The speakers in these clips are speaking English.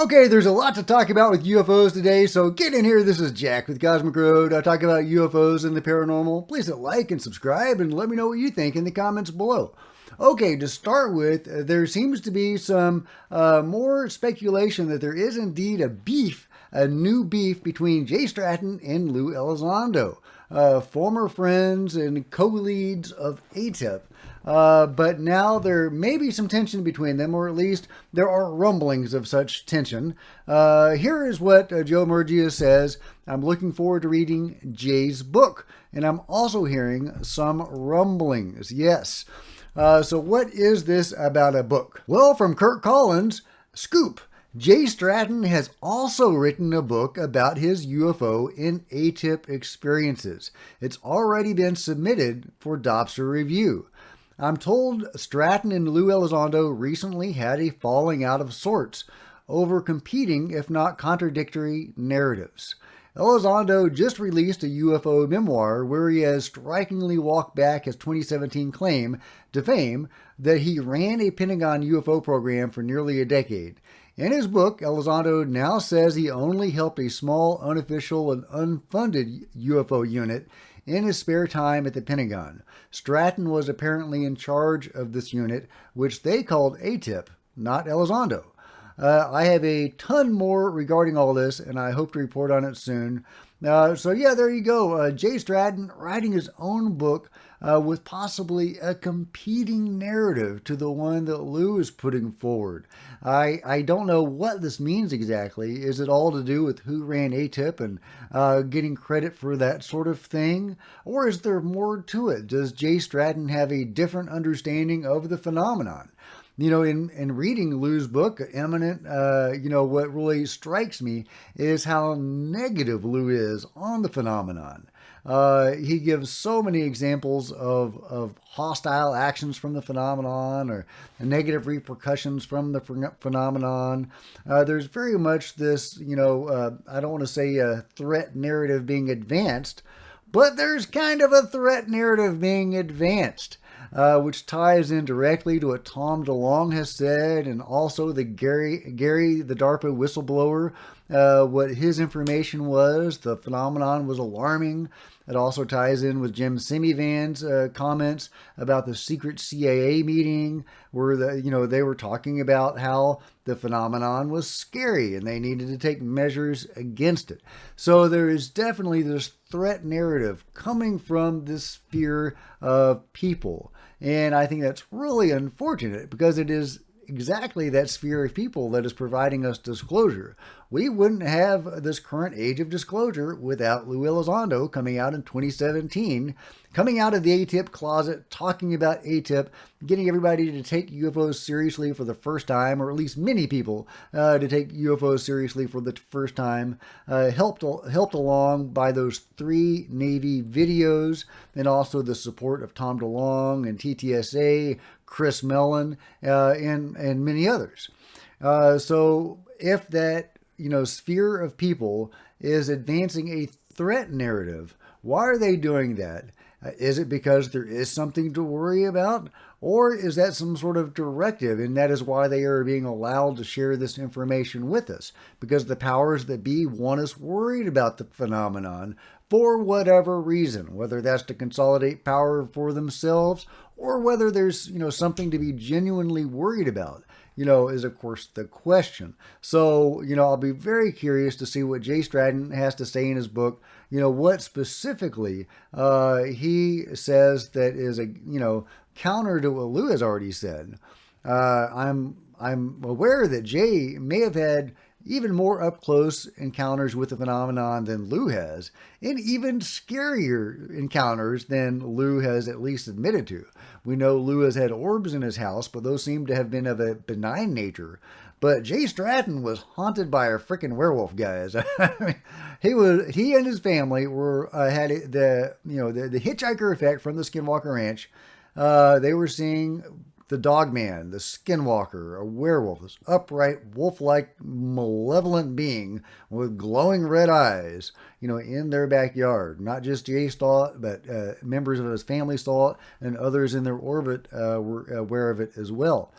Okay, there's a lot to talk about with UFOs today, so get in here. This is Jack with Cosmic Road. I talk about UFOs and the paranormal. Please hit like and subscribe and let me know what you think in the comments below. Okay, to start with, there seems to be some more speculation that there is indeed a new beef between Jay Stratton and Lou Elizondo, former friends and co-leads of ATIP. But now there may be some tension between them, or at least there are rumblings of such tension. Here is what Joe Murgia says. I'm looking forward to reading Jay's book, and I'm also hearing some rumblings. Yes. So what is this about a book? Well, from Kirk Collins, scoop. Jay Stratton has also written a book about his UFO and ATIP experiences. It's already been submitted for Dobster review. I'm told Stratton and Lou Elizondo recently had a falling out of sorts over competing, if not contradictory, narratives. Elizondo just released a UFO memoir where he has strikingly walked back his 2017 claim to fame that he ran a Pentagon UFO program for nearly a decade. In his book, Elizondo now says he only helped a small, unofficial, and unfunded UFO unit in his spare time at the Pentagon. Stratton was apparently in charge of this unit, which they called ATIP, not Elizondo. I have a ton more regarding all this, and I hope to report on it soon. So yeah, there you go. Jay Stratton writing his own book with possibly a competing narrative to the one that Lou is putting forward. I don't know what this means exactly. Is it all to do with who ran ATIP and getting credit for that sort of thing? Or is there more to it? Does Jay Stratton have a different understanding of the phenomenon? You know, in reading Lou's book, Eminent, what really strikes me is how negative Lou is on the phenomenon. He gives so many examples of hostile actions from the phenomenon or negative repercussions from the phenomenon. There's very much this, I don't want to say a threat narrative being advanced, but there's kind of a threat narrative being advanced. Which ties in directly to what Tom DeLonge has said, and also the Gary, the DARPA whistleblower, what his information was. The phenomenon was alarming. It also ties in with Jim Semivan's comments about the secret CIA meeting, where they were talking about how the phenomenon was scary and they needed to take measures against it. So there is definitely this threat narrative coming from this sphere of people. And I think that's really unfortunate because it is exactly that sphere of people that is providing us disclosure. We wouldn't have this current age of disclosure without Lou Elizondo coming out in 2017, coming out of the ATIP closet, talking about ATIP, getting everybody to take UFOs seriously for the first time, or at least many people to take UFOs seriously for the first time, helped along by those 3 Navy videos, and also the support of Tom DeLonge and TTSA, Chris Mellon, and many others. So if that sphere of people is advancing a threat narrative, why are they doing that? Is it because there is something to worry about? Or is that some sort of directive, and that is why they are being allowed to share this information with us? Because the powers that be want us worried about the phenomenon for whatever reason, whether that's to consolidate power for themselves or whether there's, something to be genuinely worried about, is of course the question. So, I'll be very curious to see what Jay Stratton has to say in his book, what specifically he says that is counter to what Lou has already said. I'm aware that Jay may have had even more up-close encounters with the phenomenon than Lou has, and even scarier encounters than Lou has at least admitted to. We know Lou has had orbs in his house, but those seem to have been of a benign nature. But Jay Stratton was haunted by a freaking werewolf, guys. He and his family had the hitchhiker effect from the Skinwalker Ranch. They were seeing the Dogman, the Skinwalker, a werewolf, this upright, wolf-like, malevolent being with glowing red eyes, in their backyard. Not just Jay saw it, but members of his family saw it, and others in their orbit were aware of it as well.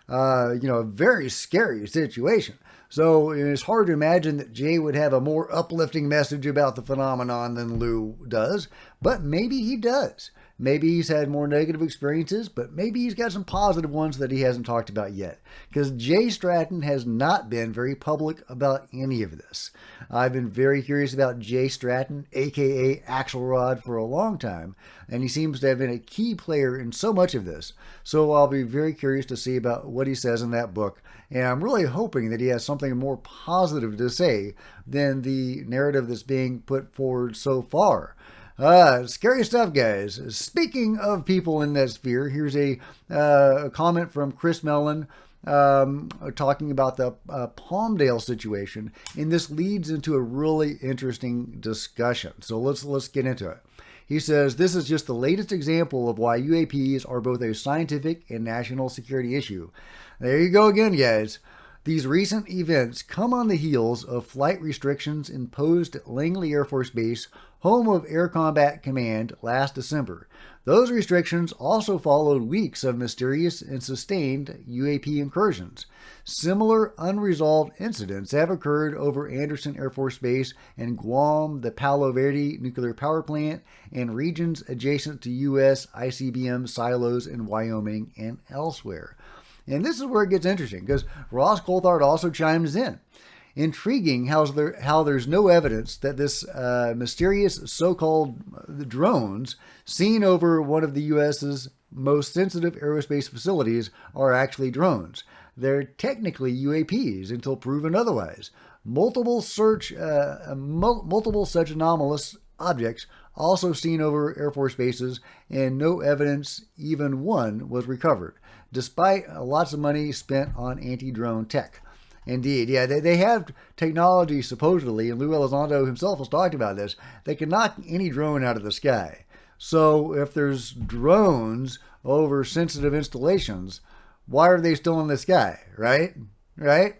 A very scary situation. So it's hard to imagine that Jay would have a more uplifting message about the phenomenon than Lou does, but maybe he does. Maybe he's had more negative experiences, but maybe he's got some positive ones that he hasn't talked about yet. Because Jay Stratton has not been very public about any of this. I've been very curious about Jay Stratton, aka Axelrod, for a long time, and he seems to have been a key player in so much of this. So I'll be very curious to see about what he says in that book. And I'm really hoping that he has something more positive to say than the narrative that's being put forward so far. Scary stuff, guys. Speaking of people in that sphere, here's a comment from Chris Mellon talking about the Palmdale situation, and this leads into a really interesting discussion. So let's get into it. He says, this is just the latest example of why UAPs are both a scientific and national security issue. There you go again, guys. These recent events come on the heels of flight restrictions imposed at Langley Air Force Base, home of Air Combat Command, last December. Those restrictions also followed weeks of mysterious and sustained UAP incursions. Similar unresolved incidents have occurred over Anderson Air Force Base and Guam, the Palo Verde nuclear power plant, and regions adjacent to U.S. ICBM silos in Wyoming and elsewhere. And this is where it gets interesting, because Ross Coulthard also chimes in. Intriguing how there's no evidence that this mysterious so-called drones seen over one of the U.S.'s most sensitive aerospace facilities are actually drones. They're technically UAPs until proven otherwise. Multiple such anomalous objects also seen over Air Force bases, and no evidence even one was recovered, despite lots of money spent on anti-drone tech. Indeed, yeah, they have technology, supposedly, and Lou Elizondo himself has talked about this. They can knock any drone out of the sky. So if there's drones over sensitive installations, why are they still in the sky, right? Right?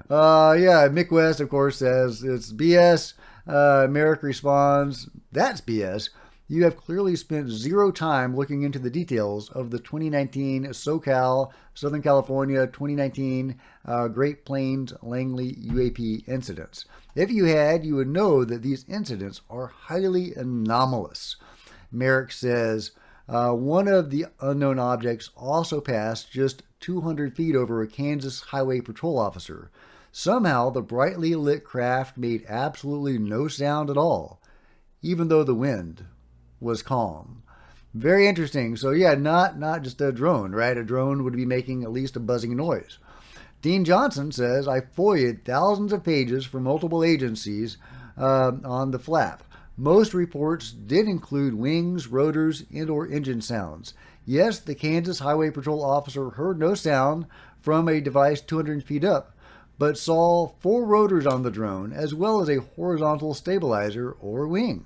Yeah, Mick West, of course, says it's BS. Merrick responds, that's BS. You have clearly spent zero time looking into the details of the 2019 SoCal, Southern California 2019 Great Plains Langley UAP incidents. If you had, you would know that these incidents are highly anomalous. Merrick says, one of the unknown objects also passed just 200 feet over a Kansas Highway Patrol officer. Somehow, the brightly lit craft made absolutely no sound at all, even though the wind was calm. Very interesting. So yeah, not just a drone, right? A drone would be making at least a buzzing noise. Dean Johnson says, I FOIA'd thousands of pages from multiple agencies on the flap. Most reports did include wings, rotors, and/or engine sounds. Yes, the Kansas Highway Patrol officer heard no sound from a device 200 feet up, but saw 4 rotors on the drone, as well as a horizontal stabilizer or wing.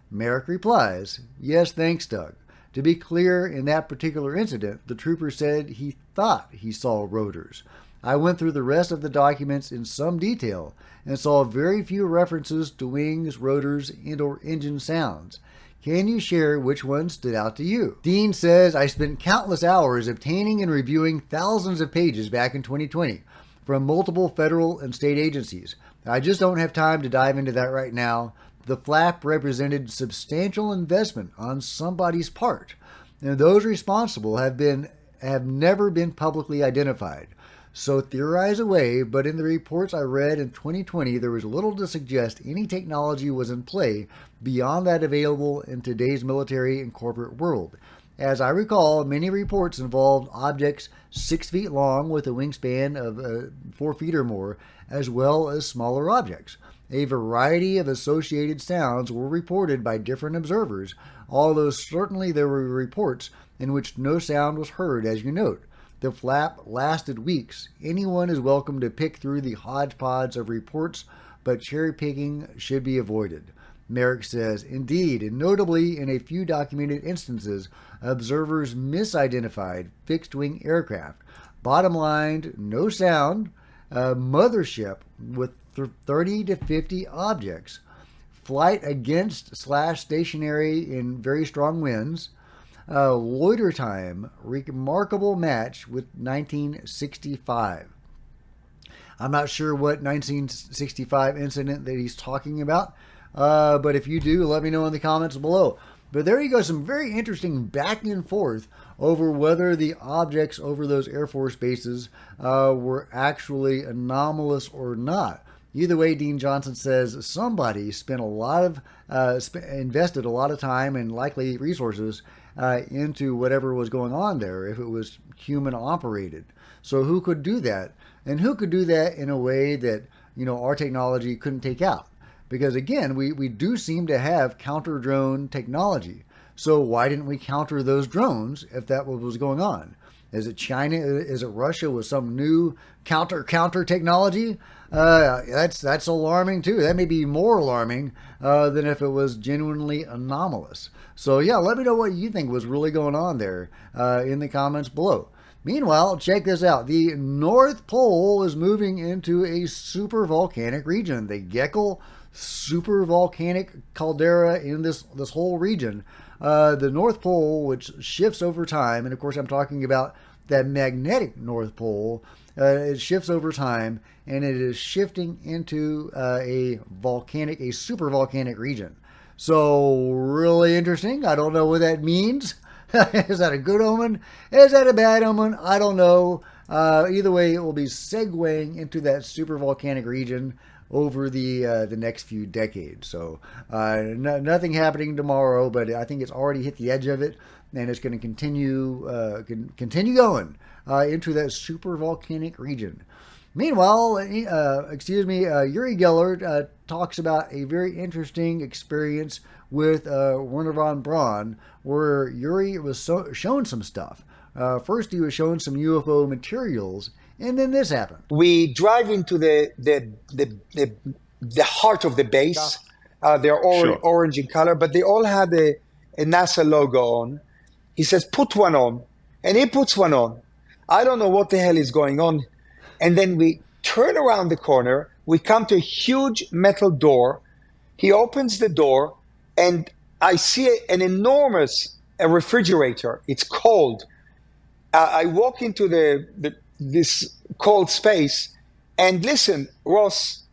Merrick replies, yes, thanks, Doug. To be clear, in that particular incident, the trooper said he thought he saw rotors. I went through the rest of the documents in some detail and saw very few references to wings, rotors, and/or engine sounds. Can you share which one stood out to you? Dean says, I spent countless hours obtaining and reviewing thousands of pages back in 2020 from multiple federal and state agencies. I just don't have time to dive into that right now. The flap represented substantial investment on somebody's part, and those responsible have never been publicly identified. So theorize away, but in the reports I read in 2020, there was little to suggest any technology was in play beyond that available in today's military and corporate world. As I recall, many reports involved objects 6 feet long with a wingspan of 4 feet or more, as well as smaller objects. A variety of associated sounds were reported by different observers, although certainly there were reports in which no sound was heard, as you note. The flap lasted weeks. Anyone is welcome to pick through the hodgepodge of reports, but cherry-picking should be avoided. Merrick says, indeed, and notably in a few documented instances, observers misidentified fixed-wing aircraft. Bottom line, no sound, a mothership with 30 to 50 objects, flight against / stationary in very strong winds, loiter time, remarkable match with 1965. I'm not sure what 1965 incident that he's talking about, but if you do, let me know in the comments below. But there you go, some very interesting back and forth over whether the objects over those Air Force bases were actually anomalous or not. Either way, Dean Johnson says somebody spent a lot of invested a lot of time and likely resources into whatever was going on there, if it was human operated. So who could do that? And who could do that in a way that, you know, our technology couldn't take out? Because again, we do seem to have counter drone technology. So why didn't we counter those drones if that was going on? Is it China? Is it Russia with some new counter technology? That's alarming too. That may be more alarming than if it was genuinely anomalous. So yeah, let me know what you think was really going on there in the comments below. Meanwhile, check this out. The North Pole is moving into a super volcanic region. The Geller super volcanic caldera in this whole region. The North Pole, which shifts over time, and of course I'm talking about that magnetic North Pole, it shifts over time, and it is shifting into a super volcanic region. So really interesting. I don't know what that means. Is that a good omen? Is that a bad omen? I don't know. Either way, it will be segueing into that super volcanic region over the next few decades. So nothing happening tomorrow, but I think it's already hit the edge of it, and it's going to continue going into that super volcanic region. Meanwhile, Yuri Geller talks about a very interesting experience with Werner von Braun, where Yuri was shown some stuff. First, he was shown some UFO materials, and then this happened. We drive into the heart of the base. They're orange in color, but they all had a NASA logo on. He says, put one on. And he puts one on. I don't know what the hell is going on. And then we turn around the corner. We come to a huge metal door. He opens the door, and I see an enormous refrigerator. It's cold. I walk into this cold space, and listen, Ross,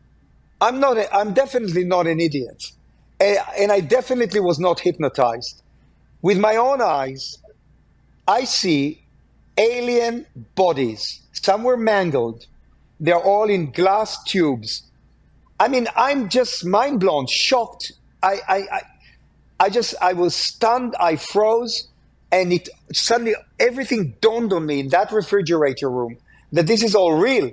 I'm definitely not an idiot, and I definitely was not hypnotized. With my own eyes, I see alien bodies. Some were mangled. They're all in glass tubes. I mean, I'm just mind blown, shocked. I was stunned. I froze, and it suddenly everything dawned on me in that refrigerator room that this is all real.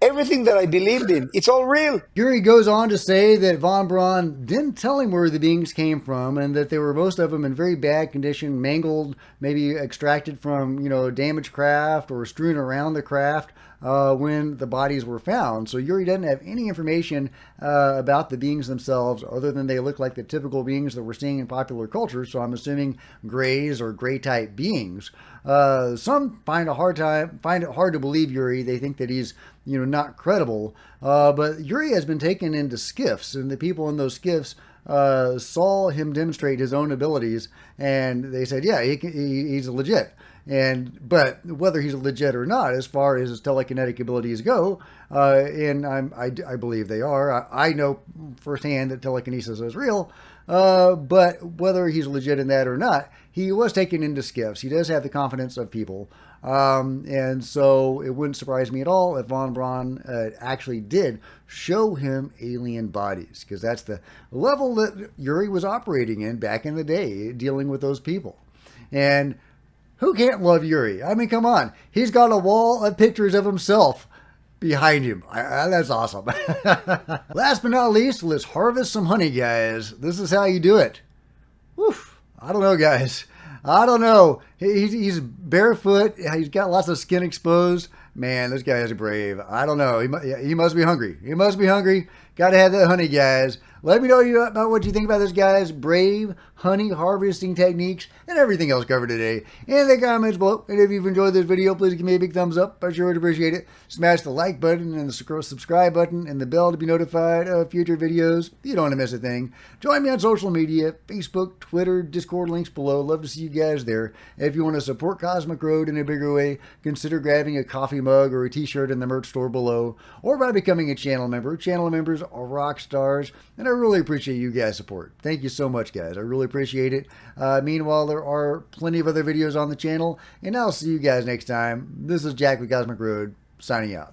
Everything that I believed in, it's all real. Yuri goes on to say that von Braun didn't tell him where the beings came from, and that they were, most of them, in very bad condition, mangled, maybe extracted from, you know, damaged craft or strewn around the craft when the bodies were found. So Yuri doesn't have any information about the beings themselves, other than they look like the typical beings that we're seeing in popular culture. So I'm assuming greys or gray type beings. Some find it hard to believe Yuri. They think that he's, you know, not credible. But Yuri has been taken into skiffs, and the people in those skiffs saw him demonstrate his own abilities, and they said, yeah, he's legit. But whether he's legit or not, as far as his telekinetic abilities go, and I believe they are. I know firsthand that telekinesis is real. But whether he's legit in that or not, he was taken into skiffs. He does have the confidence of people. And so it wouldn't surprise me at all if von Braun actually did show him alien bodies, because that's the level that Yuri was operating in back in the day, dealing with those people. And who can't love Yuri? I mean, come on. He's got a wall of pictures of himself behind him. That's awesome. Last but not least, let's harvest some honey, guys. This is how you do it. Woof. I don't know, guys. I don't know. He's barefoot. He's got lots of skin exposed. Man, this guy is brave. I don't know. He must be hungry. He must be hungry, Gotta have that honey, guys. Let me know about what you think about this guy's brave honey harvesting techniques and everything else covered today in the comments below. And if you've enjoyed this video, please give me a big thumbs up. I sure would appreciate it. Smash the like button and the subscribe button and the bell to be notified of future videos. You don't want to miss a thing. Join me on social media, Facebook, Twitter, Discord, links below. Love to see you guys there. If you want to support Cosmic Road in a bigger way, consider grabbing a coffee mug or a t-shirt in the merch store below, or by becoming a channel member. Channel members are rock stars, and I really appreciate you guys' support. Thank you so much, guys. I really appreciate it. Meanwhile, there are plenty of other videos on the channel, and I'll see you guys next time. This is Jack with Cosmic Road, signing out.